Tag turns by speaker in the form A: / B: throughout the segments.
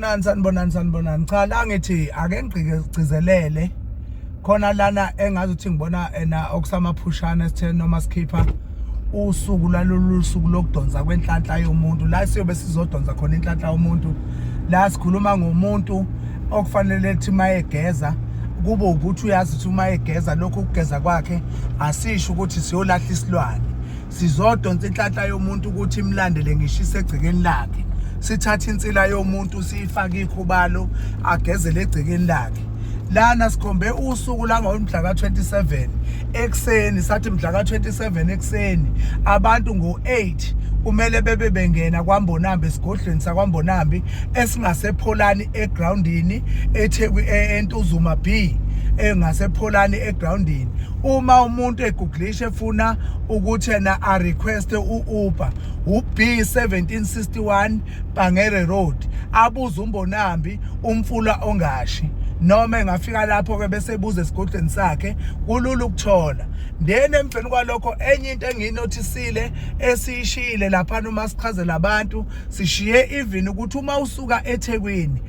A: Sanibonani. Cha la ngithi ake ngigcizelele khona lana engazi ukuthi ngibona okusamaphushana sithe noma sikhipha usuku lalolu suku lokudonsa kwenhlanhla yomuntu la siyobe sizodonsa khona inhlanhla yomuntu la sikhuluma ngomuntu okufanele ethi mayegeza kube ukuthi uyazi ukuthi uma egeza lokho ukugeza kwakhe asisho ukuthi siyolahla isilwane sizodonsa inhlanhla yomuntu ukuthi imlandele ngishise egcikeni lakhe sithatha insila yomuntu siyifaka ikhubalo agezele egcikeni lakhe lana sikhombe usuku la ngomhla ka27 ekseni sathi mhla ka27 ekseni abantu ngo8 kumele bebe bengena kwaMbonambi esigodlweni saKwaMbonambi esingasepholani egroundini eNtuzuma B engasepholani egroundini uma umuntu egooglisha efuna ukuthi yena a request uUber uB1761 Bangere Road abuza uMbonambi umfula ongashi noma engafika lapho ke bese ebuza esigodlweni sakhe kulula ukuthola ndene emveni kwalokho enye into engiyinothisile esishile lapha noma sichazela abantu sishiye even ukuthi uma usuka eThekwini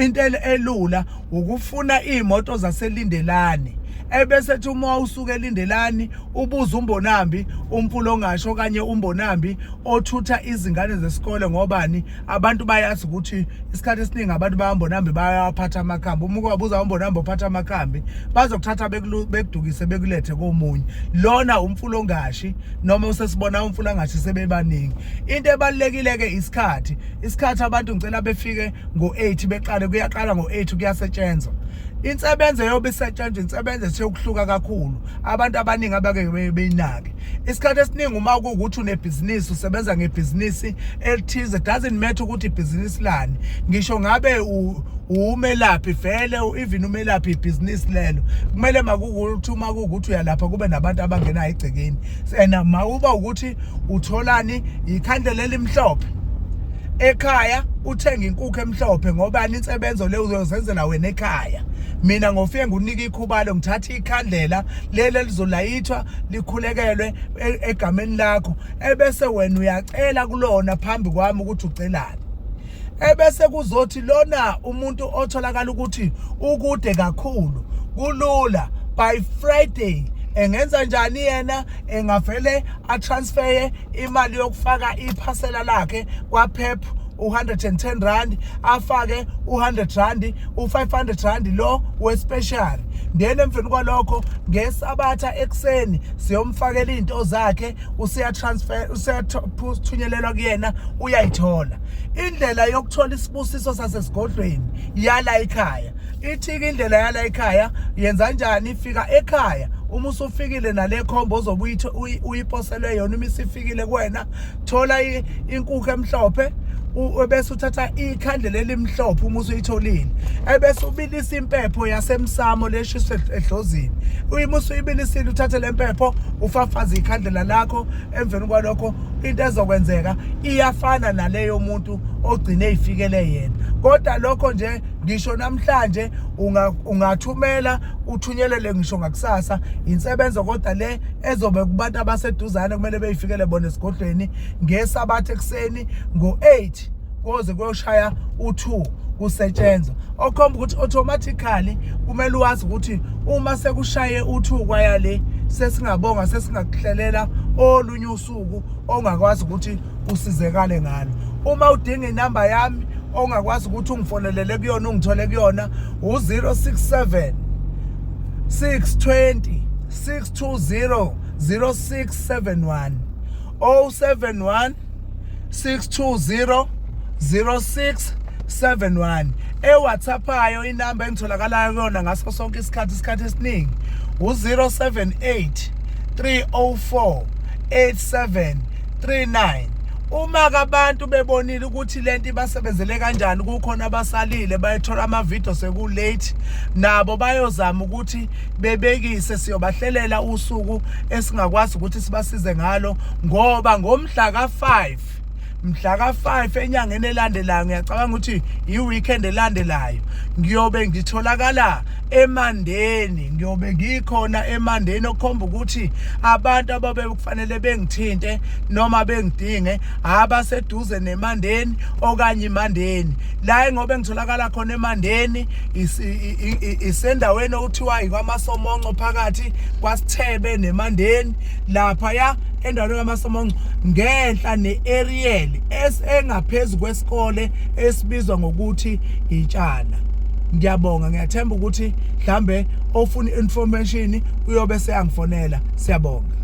A: into elula ukufuna imoto zaselindelani ebese ethi uma usuke elindelani ubuza uMbonambi umfulo ongasho kanye uMbonambi othutha izingane zesikole ngobani abantu bayazi ukuthi isikhathi esiningi abantu bayaMbonambi bayaphatha amakhambi uma ubabuza uMbonambi ophatha amakhambi bazokuthatha bekudukise bekulethe komunye lona umfulo ongashi noma usesibona umfulo ongashi sebebaningi into ebalekile ke isikhathi abantu ngicela befike ngo8 beqale kuyaqala ngo8 kuyasetshenzwa insebenzo yobe isetshenzwe insebenzo sekuhluka kakhulu abantu abaningi abake beyinake isikhathi esiningi uma kuukuthi unebhizinisi usebenza ngebhizinisi elithize doesn't matter ukuthi ibhizinisi lani ngisho ngabe umelaphi vele even umelaphi ibhizinisi lelo kumele makukuthi uma kuukuthi uyalapha kube nabantu abangena egcekeni sena mawuba ukuthi utholani ikhandlela elimhlophe ekhaya uthenga inkukhu emhlophe ngoba insebenzo le uzozenzela wena ekhaya mina ngofike ngunika ikhubalo ngithatha ikhandlela lele lizolayithwa likhulekelwe egameni lakho ebese wena uyacela kulona phambi kwami ukuthi ucelani ebese kuzothi lona umuntu otholakala ukuthi ukude kakhulu kulula by Friday engenza njani yena engavele atransfer imali yokufaka iphasela lakhe kwaPep u110 rand afake u100 rand u500 rand lo wespecial ndene emveni kwalokho ngesabatha ekseni siyomfakela izinto zakhe usiya transfer usiyathunyelelwa kuyena uyayithola indlela yokuthola isibusiso sasesigodlweni yala ekhaya ithiki indlela yala ekhaya yenza kanjani ifika ekhaya uma usufikile nale khombo ozobe uyiposelwe yona uma isifikile kuwena thola inkukhu emhlophe ebese uthatha ikhandlela elimhlophe uma usuyitholile ebese ubilisa impepho yasemsamo leshiswe edlozini uma usuyibilisile uthathe lempepho ufafaza ikhandlela lakho emveni kwalokho into ezokwenzeka iyafana naleyo muntu ogcine eyifikele yena kodwa lokho nje ngisho namhlanje ungathumela uthunyelele ngisho ngakusasa insebenzo kodwa le ezobe kubantu abaseduzane kumele beyifikele bona esigodlweni ngesabatha ekseni ngo8 koze kuyoshaya u2 kusetshenzwa okhomba ukuthi automatically kumele uwazi ukuthi uma sekushaye u2 kwayale sesingabonga sesingakuhlelela olunye usuku ongakwazi ukuthi usizekale ngalo uma udinga inamba yami ongakwazi ukuthi ungifonelele kuyona ungithole kuyona u067 620 620 0671 071 620 0671 eWhatsApp ayo inamba engitholakala kuyona ngaso sonke isikhathi esiningi u078 304 8739 uma abantu bebonile ukuthi lento ibasebenzele kanjani kukhona abasalile bayithola amavideo sekulate nabo bayozama ukuthi bebekise siyobahlelela usuku esingakwazi ukuthi sibasize ngalo ngoba ngomhla ka5 mhla ka5 enyangeni elandelayo ngiyacabanga ukuthi i-weekend elandelayo ngiyobe ngitholakala eMandeni, ngiyobe ngikhona eMandeni okukhomba ukuthi abantu ababe kufanele bengithinte noma bengidinge abaseduze neMandeni okanye iMandeni. La ngobe ngitholakala khona eMandeni isendaweni okuthiwa ikwaMasomonco phakathi kwaSithebe neMandeni, lapha ya endaweni kaMasomonco ngenhla ne-Ariel engaphezulu kwesikole esibizwa ngokuthi iTshana. Ngiyabonga, ngiyathemba ukuthi mhlambe ofuna information uyobe seyangifonela. Siyabonga.